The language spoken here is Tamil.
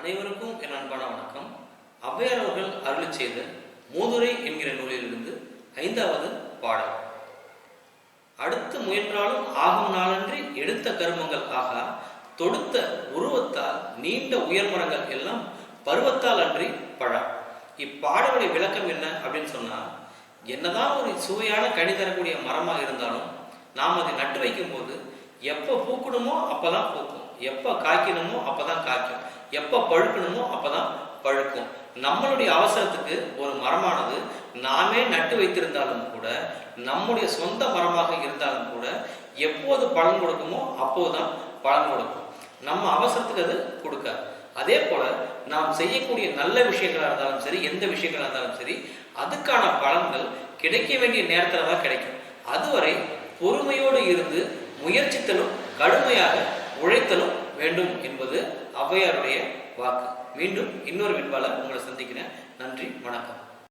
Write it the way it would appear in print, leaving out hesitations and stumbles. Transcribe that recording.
அனைவருக்கும் என் அன்பான வணக்கம். ஔவையார் அவர்கள் அருளி செய்த மூதுரை என்கிற நூலிலிருந்து 5வது பாடல். அடுத்து முயன்றாலும் ஆகும் நாளன்றி எடுத்த கருமங்கள் ஆகா, தொடுத்த உருவத்தால் நீண்ட உயர்மரங்கள் எல்லாம் பருவத்தால் அன்றி பழா. இப்பாடலுடைய விளக்கம் என்ன அப்படின்னு சொன்னா, என்னதான் ஒரு சுவையான கனி தரக்கூடிய மரமாக இருந்தாலும் நாம் அதை நட்டு வைக்கும் போது எப்போ பூக்கணுமோ அப்பதான் பூக்கும், எப்போ காய்க்கணுமோ அப்பதான் காய்க்கும், எப்போ பழுக்கணுமோ அப்பதான் பழுக்கும். நம்மளுடைய அவசரத்துக்கு ஒரு மரமானது நாமே நட்டு வைத்திருந்தாலும் கூட, நம்முடைய சொந்த மரமாக இருந்தாலும் கூட, எப்போது பலன் கொடுக்குமோ அப்போதுதான் பலன் கொடுக்கும். நம்ம அவசரத்துக்கு அது கொடுக்காது. அதே போல நாம் செய்யக்கூடிய நல்ல விஷயங்களா இருந்தாலும் சரி, எந்த விஷயங்களா இருந்தாலும் சரி, அதுக்கான பலன்கள் கிடைக்க வேண்டிய நேரத்துல தான் கிடைக்கும். அதுவரை பொறுமையோடு இருந்து முயற்சித்தலும் கடுமையாக உழைத்தலும் வேண்டும் என்பது ஔவையாருடைய வாக்கு. மீண்டும் இன்னொரு விண்பால உங்களை சந்திக்கிறேன். நன்றி, வணக்கம்.